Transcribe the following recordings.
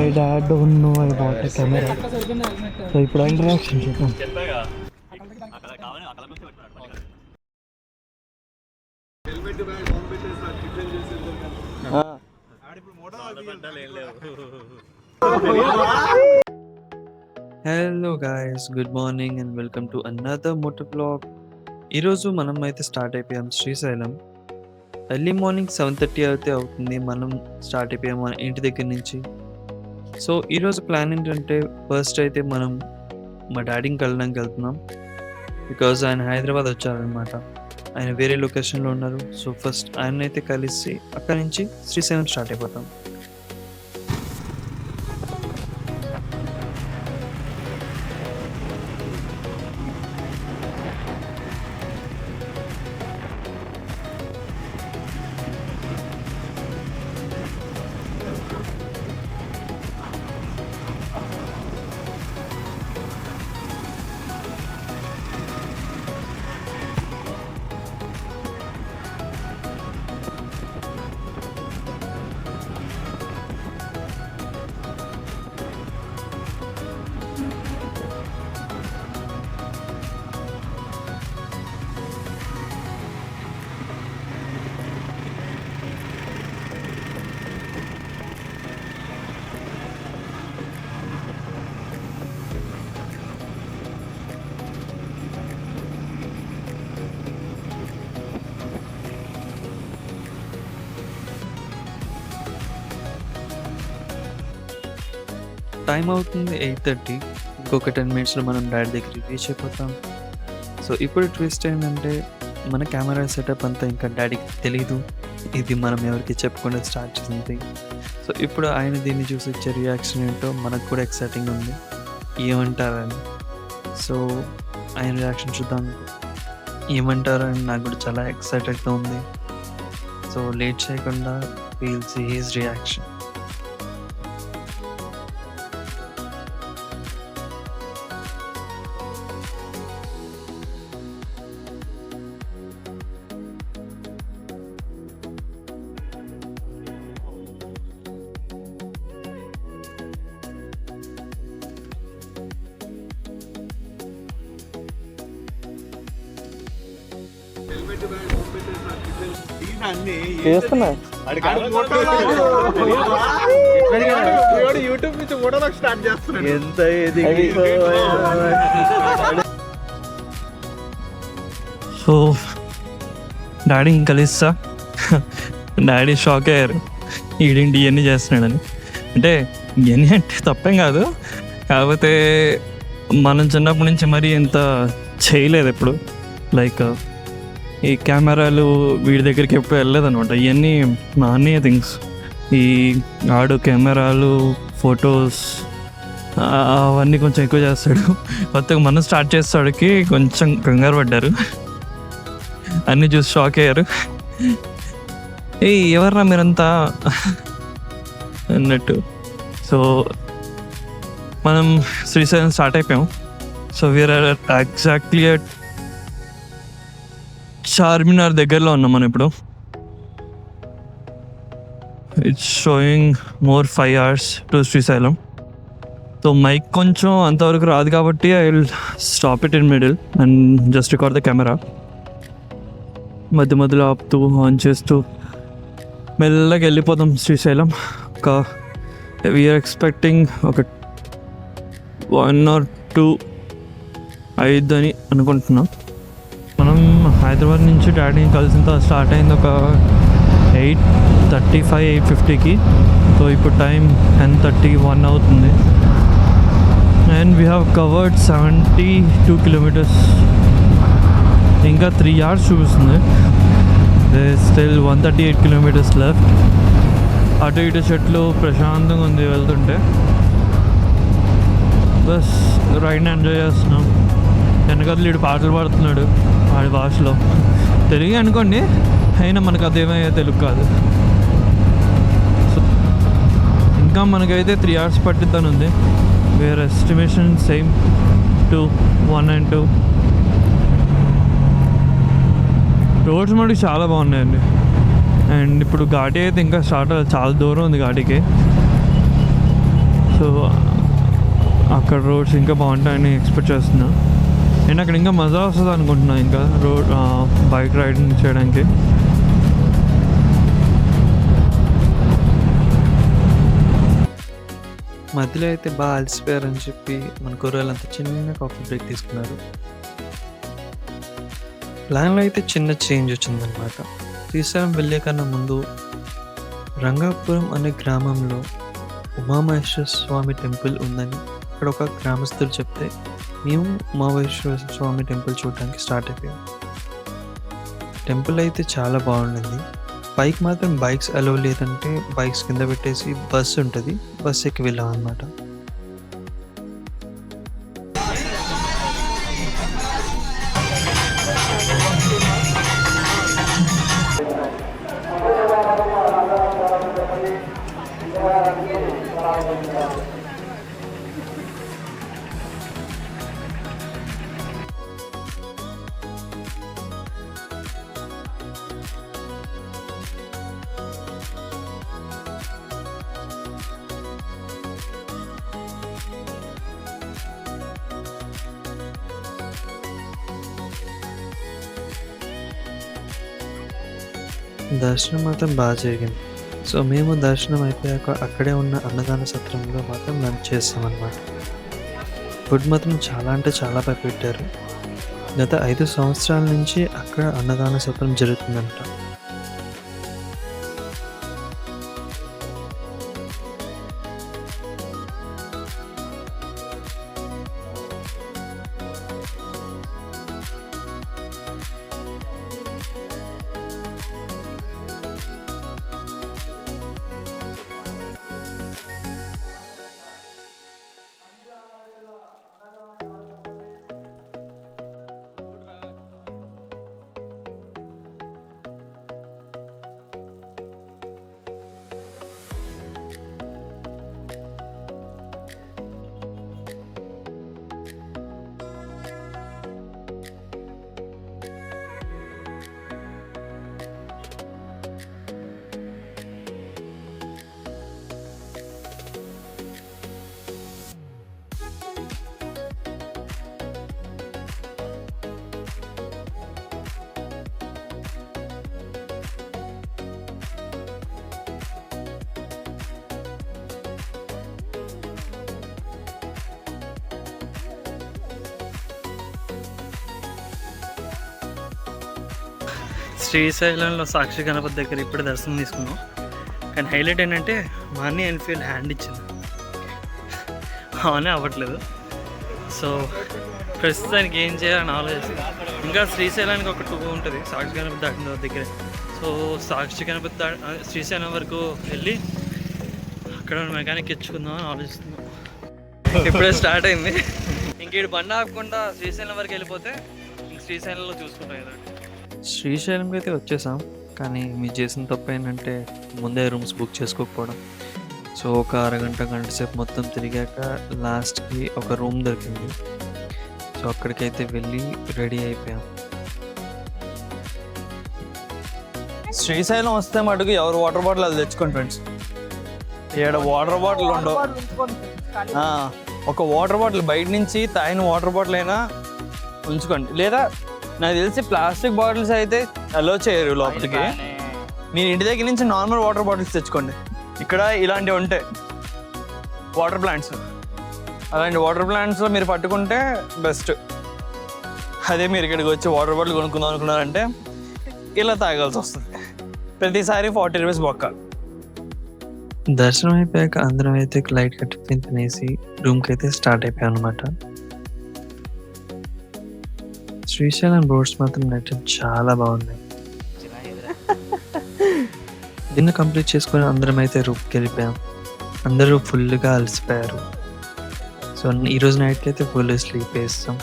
My dad don't know I want a camera. So ఇప్పుడు interaction చూద్దాం. Hello guys, good morning and welcome to another moto vlog. ఈరోజు మనం అయితే start అయిపోయాం Srisailam. Early morning 7:30 అయితే అవుతుంది. మనం స్టార్ట్ అయిపోయాం మన ఇంటి దగ్గర నుంచి. సో ఈరోజు ప్లాన్ ఏంటంటే, ఫస్ట్ అయితే మనం మా డాడీని కలవడానికి వెళ్తున్నాం. బికాజ్ ఆయన హైదరాబాద్ వచ్చారనమాట. ఆయన వేరే లొకేషన్లో ఉన్నారు. సో ఫస్ట్ ఆయన అయితే కలిసి అక్కడి నుంచి శ్రీశైలం స్టార్ట్ అయిపోతాం. టైం అవుతుంది 8:30. ఇంకొక 10 మినిట్స్లో మనం డాడీ దగ్గరికి రీచ్ అయిపోతాం. సో ఇప్పుడు ట్విస్ట్ ఏంటంటే, మన కెమెరా సెటప్ అంతా ఇంకా డాడీకి తెలీదు. ఇది మనం ఎవరికి చెప్పకుండా స్టార్ట్ చేసింది. సో ఇప్పుడు ఆయన దీన్ని చూసి ఇచ్చే రియాక్షన్ ఏంటో మనకు కూడా ఎక్సైటింగ్ ఉంది, ఏమంటారని. సో ఆయన రియాక్షన్ చూద్దాం. ఏమంటారని నాకు కూడా చాలా ఎక్సైటెడ్గా ఉంది. సో లేట్ చేయకుండా విల్ సీ హిస్ రియాక్షన్. చేస్తున్నా యూట్యూబ్ నుంచి ఫోటోలకు స్టార్ట్ చేస్తున్నాడు. ఎంత సో డాడీని కలిస్తా. డాడీ షాక్ అయ్యారు, ఈడేంటి ఇవన్నీ చేస్తున్నాడని. అంటే ఇవన్నీ అంటే తప్పేం కాదు, కాకపోతే మనం చిన్నప్పటి నుంచి మరీ ఇంత చేయలేదు ఎప్పుడు. లైక్ ఈ కెమెరాలు వీడి దగ్గరికి ఎప్పుడు వెళ్ళలేదనమాట. ఇవన్నీ మా అన్నయ్య థింగ్స్. ఈ ఆడు కెమెరాలు, ఫొటోస్ అవన్నీ కొంచెం ఎక్కువ చేస్తాడు. కొత్తగా మనం స్టార్ట్ చేస్తాడికి కొంచెం కంగారు పడ్డారు, అన్నీ చూసి షాక్ అయ్యారు. ఎవర్రా మీరంతా అన్నట్టు. సో మనం శ్రీశైలం స్టార్ట్ అయిపోయాం. So we are exactly at Charminar దగ్గరలో ఉన్నాం మనం ఇప్పుడు. It's showing more 5 hours to Srisailam. So mike కొంచెం అంతవరకు రాదు కాబట్టి I will stop it in middle and just record the camera. మధ్య మధ్యలో ఆపుతూ ఆన్ చేస్తూ మెల్లగా వెళ్ళిపోతాం శ్రీశైలం. ఒక వీఆర్ ఎక్స్పెక్టింగ్ ఒక 1 or 2 అయిద్దని అనుకుంటున్నాం. మనం హైదరాబాద్ నుంచి డాడీని కలిసిన స్టార్ట్ అయింది ఒక 8:35, 8:50కి. సో ఇప్పుడు టైం 10:31 అవుతుంది. And we have covered 72 kilometers. ఇంకా 3 hours చూపిస్తుంది. There still 138 kilometers left. అటు ఇటు చెట్లు ప్రశాంతంగా ఉంది వెళ్తుంటే. బస్ రైడ్ని ఎంజాయ్ చేస్తున్నాం. వెనకలు ఇటు పాటలు పాడుతున్నాడు వాడి భాషలో. తెలుగు అనుకోండి, అయినా మనకు అదేమయ్యే తెలుగు కాదు. సో ఇంకా మనకైతే 3 hours పట్టిద్దని ఉంది. Where estimation same 1 and 2. Roads మనకి చాలా బాగున్నాయండి. అండ్ ఇప్పుడు ఘాటీ అయితే ఇంకా స్టార్ట్ చాలా దూరం ఉంది ఘాటీకి. సో అక్కడ రోడ్స్ ఇంకా బాగుంటాయని ఎక్స్పెక్ట్ చేస్తున్నా. నేను అక్కడ ఇంకా మజా వస్తుంది అనుకుంటున్నా ఇంకా రోడ్ బైక్ రైడింగ్ చేయడానికి. మధ్యలో అయితే బాగా అలసిపోయారని చెప్పి మన కుర్రాళ్ళంతా చిన్న కాఫీ బ్రేక్ తీసుకున్నారు. ప్లాన్లో అయితే చిన్న చేంజ్ వచ్చిందనమాట. శ్రీశైలం వెళ్ళే కన్నా ముందు రంగాపురం అనే గ్రామంలో ఉమామహేశ్వర స్వామి టెంపుల్ ఉందని అక్కడ ఒక గ్రామస్తులు చెప్తే మేము ఉమామహేశ్వర స్వామి టెంపుల్ చూడడానికి స్టార్ట్ అయిపోయాం. టెంపుల్ అయితే చాలా బాగుండింది. పైకి మాత్రం బైక్స్ అలౌ లేదంటే బైక్స్ కింద పెట్టేసి బస్సు ఉంటుంది, బస్సు ఎక్కి వెళ్ళాం అనమాట. దర్శనం మాత్రం బాగా జరిగింది. సో మేము దర్శనం అయిపోయాక అక్కడే ఉన్న అన్నదాన సత్రంలో మాత్రం లంచ్ చేస్తామన్నమాట. ఫుడ్ మాత్రం చాలా అంటే చాలా బాగా పెట్టారు. గత 5 సంవత్సరాల నుంచి అక్కడ అన్నదాన సత్రం జరుగుతుందంట. శ్రీశైలంలో సాక్షి గణపతి దగ్గర ఇప్పుడు దర్శనం తీసుకున్నాం. కానీ హైలైట్ ఏంటంటే మా అన్నీ ఎన్ఫీల్డ్ హ్యాండ్ ఇచ్చింది, అవన్నీ అవ్వట్లేదు. సో ప్రస్తుతానికి ఏం చేయాలని ఆలోచిస్తుంది. ఇంకా శ్రీశైలానికి ఒక 2 ఉంటుంది సాక్షి గణపతి దాటిన దగ్గర. సో సాక్షి గణపతి శ్రీశైలం వరకు వెళ్ళి అక్కడ మెకానిక్ ఇచ్చుకుందాం అని ఆలోచిస్తున్నాం. ఇప్పుడే స్టార్ట్ అయింది. ఇంక ఈ బండి ఆపకుండా శ్రీశైలం వరకు వెళ్ళిపోతే ఇంక శ్రీశైలంలో చూసుకుంటాం కదా. శ్రీశైలంకి అయితే వచ్చేసాం. కానీ మీరు చేసిన తప్పు ఏంటంటే ముందే రూమ్స్ బుక్ చేసుకోకపోవడం. సో ఒక అరగంట గంట సేపు మొత్తం తిరిగాక లాస్ట్కి ఒక రూమ్ దొరికింది. సో అక్కడికైతే వెళ్ళి రెడీ అయిపోయాం. శ్రీశైలం వస్తే మటుకు ఎవరు వాటర్ బాటిల్ అది తెచ్చుకోండి ఫ్రెండ్స్. ఇక్కడ వాటర్ బాటిల్ ఉండవు. ఒక వాటర్ బాటిల్ బయట నుంచి తాగిన వాటర్ బాటిల్ అయినా ఉంచుకోండి. లేదా నాకు తెలిసి ప్లాస్టిక్ బాటిల్స్ అయితే అలో చేయరు లోపలికి. మీరు ఇంటి దగ్గర నుంచి నార్మల్ వాటర్ బాటిల్స్ తెచ్చుకోండి. ఇక్కడ ఇలాంటివి ఉంటాయి వాటర్ ప్లాంట్స్. అలాంటి వాటర్ ప్లాంట్స్లో మీరు పట్టుకుంటే బెస్ట్. అదే మీరు ఇక్కడికి వచ్చి వాటర్ బాటిల్ కొనుక్కుందాం అనుకున్నారంటే ఇలా తాగాల్సి వస్తుంది. ప్రతిసారి 40 రూపీస్ బొక్క. దర్శనం అయిపోయాక అందరం అయితే లైట్ టిఫిన్ తినేసి రూమ్కి అయితే స్టార్ట్ అయిపోయాం అనమాట. శ్రీశైలం రోడ్స్ మాత్రం నైట్ చాలా బాగున్నాయి. డిన్నర్ కంప్లీట్ చేసుకొని అందరం అయితే రూమ్కి వెళ్ళిపోయాం. అందరూ ఫుల్గా అలసిపోయారు. సో ఈరోజు నైట్కి అయితే ఫుల్ స్లీప్ వేస్తాం.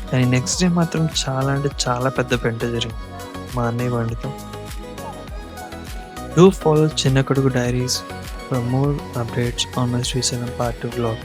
కానీ నెక్స్ట్ డే మాత్రం చాలా అంటే చాలా పెద్ద పెంట జరిగింది మా అన్నయ్య బండితో. Do follow Chinna Kodugu Diaries for more updates on my Srisailam Part 2 vlog.